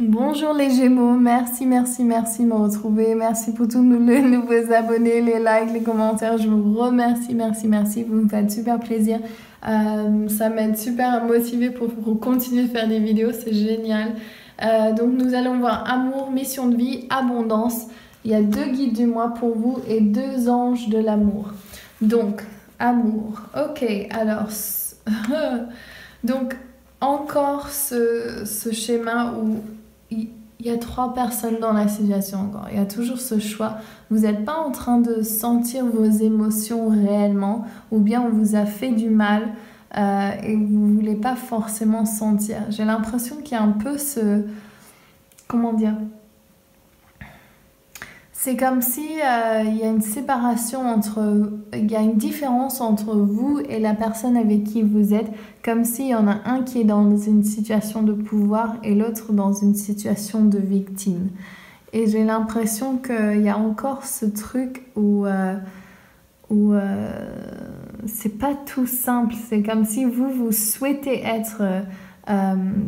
Bonjour les Gémeaux, merci, merci, merci de me retrouver. Merci pour tous les nouveaux abonnés, les likes, les commentaires. Je vous remercie, merci, merci. Vous me faites super plaisir. Ça m'aide super à me motiver pour continuer de faire des vidéos, c'est génial. Donc nous allons voir amour, mission de vie, abondance. Il y a 2 guides du mois pour vous et 2 anges de l'amour. Donc, amour. Ok, alors... donc, encore ce schéma où il y a 3 personnes dans la situation encore. Il y a toujours ce choix. Vous n'êtes pas en train de sentir vos émotions réellement, ou bien on vous a fait du mal et vous ne voulez pas forcément sentir. J'ai l'impression qu'il y a un peu ce... Comment dire? C'est comme si il y a une séparation entre, il y a une différence entre vous et la personne avec qui vous êtes, comme s'il y en a un qui est dans une situation de pouvoir et l'autre dans une situation de victime. Et j'ai l'impression qu'il y a encore ce truc où c'est pas tout simple. C'est comme si vous souhaitez être...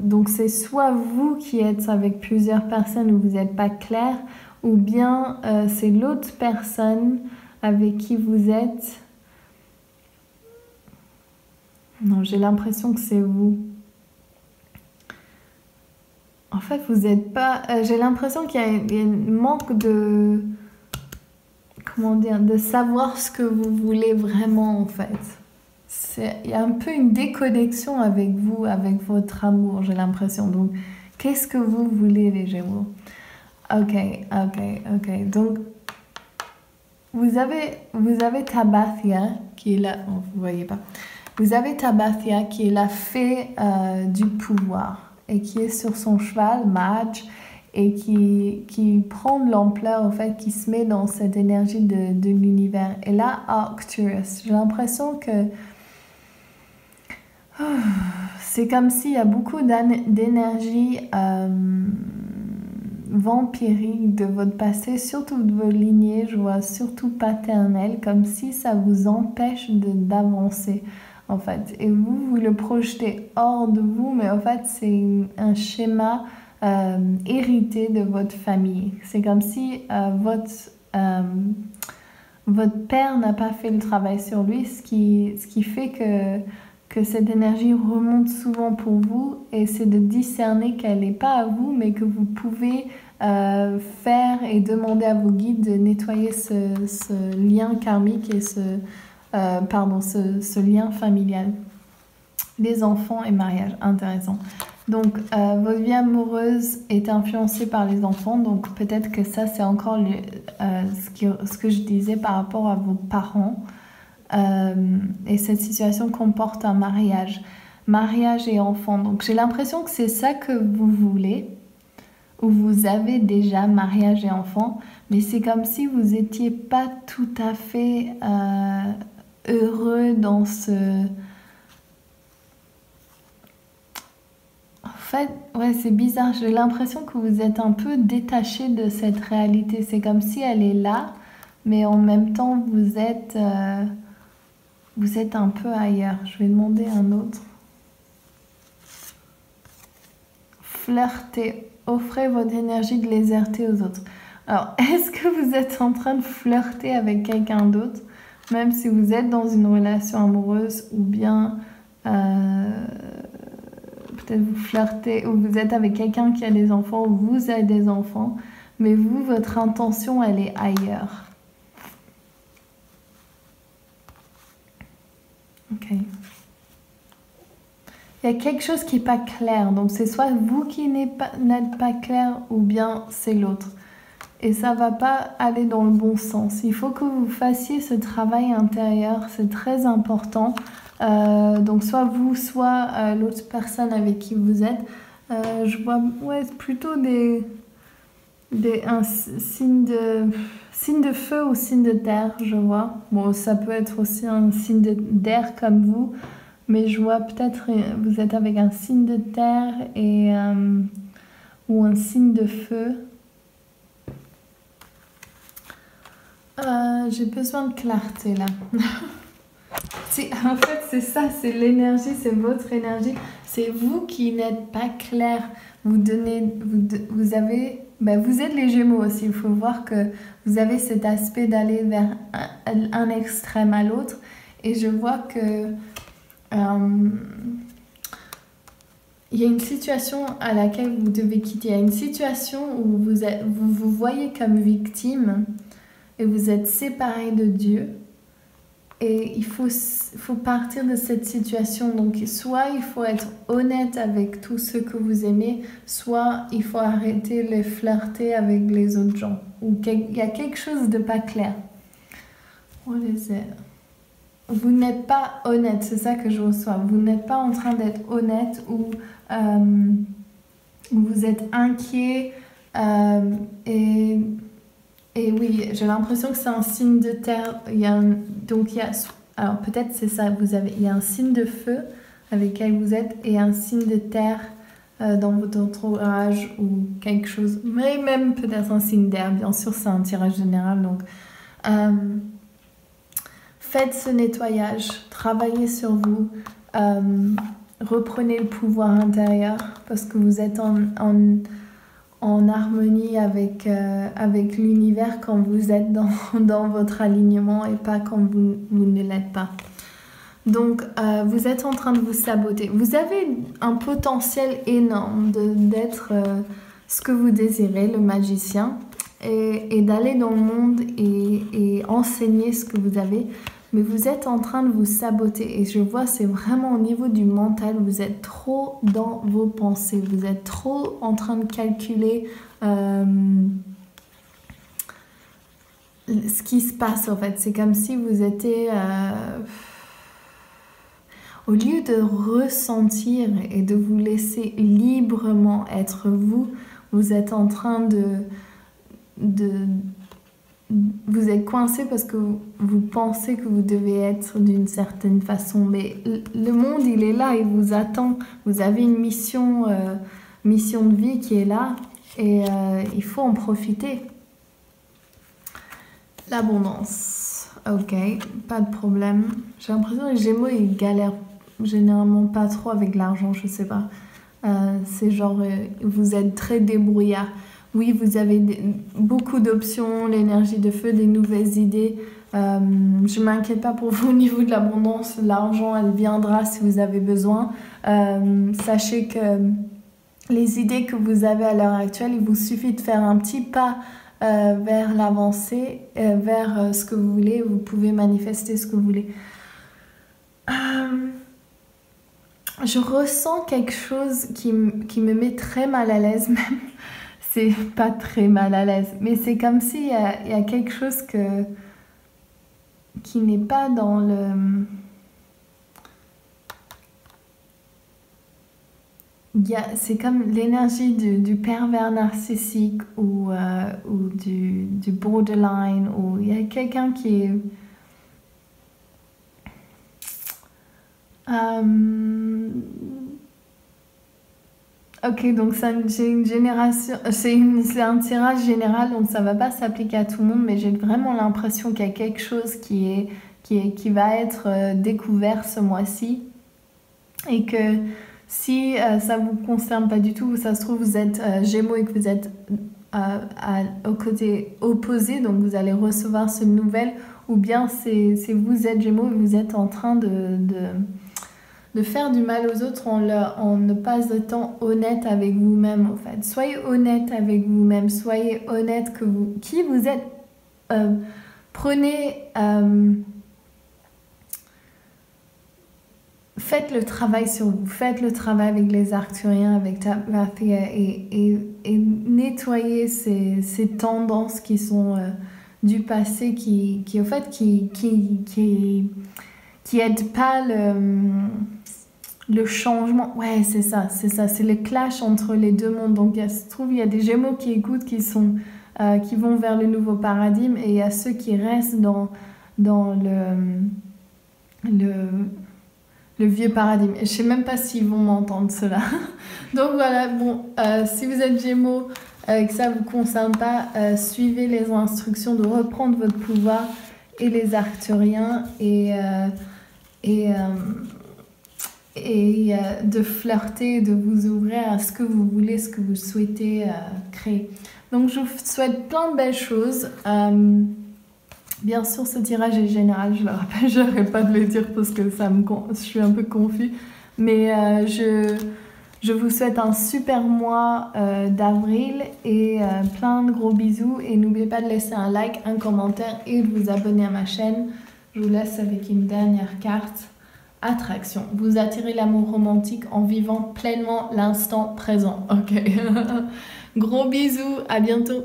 donc c'est soit vous qui êtes avec plusieurs personnes où vous n'êtes pas clair, ou bien c'est l'autre personne avec qui vous êtes. Non, j'ai l'impression que c'est vous. En fait, vous n'êtes pas... j'ai l'impression qu'il y a un manque de... Comment dire? De savoir ce que vous voulez vraiment, en fait. Il y a un peu une déconnexion avec vous, avec votre amour, j'ai l'impression. Donc, qu'est-ce que vous voulez, les Gémeaux? Ok. Donc, vous avez Tabathia qui est là. Oh, vous voyez pas. Vous avez Tabathia qui est la fée du pouvoir et qui est sur son cheval, Madge, et qui prend de l'ampleur, en fait, qui se met dans cette énergie de l'univers. Et là, Arcturus, j'ai l'impression que c'est comme s'il y a beaucoup d'énergie vampirique de votre passé, surtout de vos lignées, je vois surtout paternelles, comme si ça vous empêche d'avancer, en fait. Et vous le projetez hors de vous, mais en fait, c'est un schéma hérité de votre famille. C'est comme si votre père n'a pas fait le travail sur lui, ce qui fait que cette énergie remonte souvent pour vous, et c'est de discerner qu'elle n'est pas à vous, mais que vous pouvez faire et demander à vos guides de nettoyer ce lien karmique et ce lien familial. Les enfants et mariage, intéressant. Donc, votre vie amoureuse est influencée par les enfants, donc peut-être que ça, c'est encore ce que je disais par rapport à vos parents. Et cette situation comporte un mariage et enfant. Donc, j'ai l'impression que c'est ça que vous voulez, ou vous avez déjà mariage et enfant, mais c'est comme si vous n'étiez pas tout à fait heureux dans ce... En fait, ouais, c'est bizarre. J'ai l'impression que vous êtes un peu détaché de cette réalité. C'est comme si elle est là, mais en même temps, vous êtes un peu ailleurs. Je vais demander un autre. Flirter. Offrez votre énergie de légèreté aux autres. Alors, est-ce que vous êtes en train de flirter avec quelqu'un d'autre, même si vous êtes dans une relation amoureuse, ou bien... peut-être vous flirtez, ou vous êtes avec quelqu'un qui a des enfants, ou vous avez des enfants, mais vous, votre intention, elle est ailleurs. Ok. Il y a quelque chose qui n'est pas clair, donc c'est soit vous qui n'êtes pas clair, ou bien c'est l'autre. Et ça ne va pas aller dans le bon sens. Il faut que vous fassiez ce travail intérieur, c'est très important. Donc soit vous, soit l'autre personne avec qui vous êtes. Je vois plutôt un signe de feu ou signe de terre, je vois. Bon, ça peut être aussi un signe d'air comme vous, mais je vois peut-être vous êtes avec un signe de terre ou un signe de feu. J'ai besoin de clarté là. En fait, c'est ça, c'est l'énergie, c'est votre énergie. C'est vous qui n'êtes pas clair. Vous avez, ben, vous êtes les Gémeaux aussi. Il faut voir que vous avez cet aspect d'aller vers un extrême à l'autre. Et je vois que il y a une situation à laquelle vous devez quitter. Il y a une situation où vous voyez comme victime et vous êtes séparés de Dieu. Et il faut partir de cette situation. Donc, soit il faut être honnête avec tous ceux que vous aimez, soit il faut arrêter de flirter avec les autres gens. Ou il y a quelque chose de pas clair. What is it? Vous n'êtes pas honnête, c'est ça que je reçois. Vous n'êtes pas en train d'être honnête ou vous êtes inquiet et oui, j'ai l'impression que c'est un signe de terre. Alors peut-être c'est ça, il y a un signe de feu avec lequel vous êtes et un signe de terre dans votre entourage ou quelque chose. Mais même peut-être un signe d'air, bien sûr c'est un tirage général. Donc faites ce nettoyage, travaillez sur vous, reprenez le pouvoir intérieur parce que vous êtes en harmonie avec l'univers quand vous êtes dans votre alignement et pas quand vous ne l'êtes pas. Donc, vous êtes en train de vous saboter. Vous avez un potentiel énorme d'être ce que vous désirez, le magicien, et d'aller dans le monde et enseigner ce que vous avez. Mais vous êtes en train de vous saboter et je vois c'est vraiment au niveau du mental, vous êtes trop dans vos pensées, vous êtes trop en train de calculer ce qui se passe en fait. C'est comme si vous étiez... au lieu de ressentir et de vous laisser librement être vous, vous êtes en train vous êtes coincé parce que vous pensez que vous devez être d'une certaine façon, mais le monde il est là, il vous attend. Vous avez une mission de vie qui est là et il faut en profiter. L'abondance, ok, pas de problème. J'ai l'impression que les Gémeaux ils galèrent généralement pas trop avec l'argent, je sais pas. C'est genre vous êtes très débrouillard. Oui, vous avez beaucoup d'options, l'énergie de feu, des nouvelles idées. Je ne m'inquiète pas pour vous au niveau de l'abondance. L'argent, elle viendra si vous avez besoin. Sachez que les idées que vous avez à l'heure actuelle, il vous suffit de faire un petit pas vers l'avancée, vers ce que vous voulez. Vous pouvez manifester ce que vous voulez. Je ressens quelque chose qui me met très mal à l'aise même. C'est pas très mal à l'aise, mais c'est comme s'il y a quelque chose qui n'est pas dans le... C'est comme l'énergie du pervers narcissique ou du borderline, ou il y a quelqu'un qui est... Ok, donc j'ai une génération, c'est un tirage général, donc ça va pas s'appliquer à tout le monde, mais j'ai vraiment l'impression qu'il y a quelque chose qui va être découvert ce mois-ci, et que si ça vous concerne pas du tout, ça se trouve vous êtes Gémeaux et que vous êtes au côté opposé, donc vous allez recevoir cette nouvelle, ou bien c'est vous êtes Gémeaux et vous êtes en train de faire du mal aux autres en ne pas étant honnête avec vous-même en fait. Soyez honnête avec vous-même, soyez honnête qui vous êtes. Faites le travail sur vous, faites le travail avec les Arcturiens, avec Tabathia et nettoyez ces tendances qui sont du passé qui au fait qui aident pas le changement. Ouais, c'est ça, c'est le clash entre les deux mondes. Donc il y a des Gémeaux qui écoutent, qui vont vers le nouveau paradigme, et il y a ceux qui restent dans le vieux paradigme. Et je sais même pas s'ils vont m'entendre cela. Donc voilà, bon, si vous êtes Gémeaux, que ça vous concerne pas, suivez les instructions de reprendre votre pouvoir et les Arcturiens, et et, de flirter, de vous ouvrir à ce que vous voulez, ce que vous souhaitez créer. Donc je vous souhaite plein de belles choses. Bien sûr, ce tirage est général, je le rappelle, je n'arrête pas de le dire parce que je suis un peu confus. Mais je vous souhaite un super mois d'avril et plein de gros bisous. Et n'oubliez pas de laisser un like, un commentaire et de vous abonner à ma chaîne. Je vous laisse avec une dernière carte. Attraction. Vous attirez l'amour romantique en vivant pleinement l'instant présent. Ok. Gros bisous, à bientôt.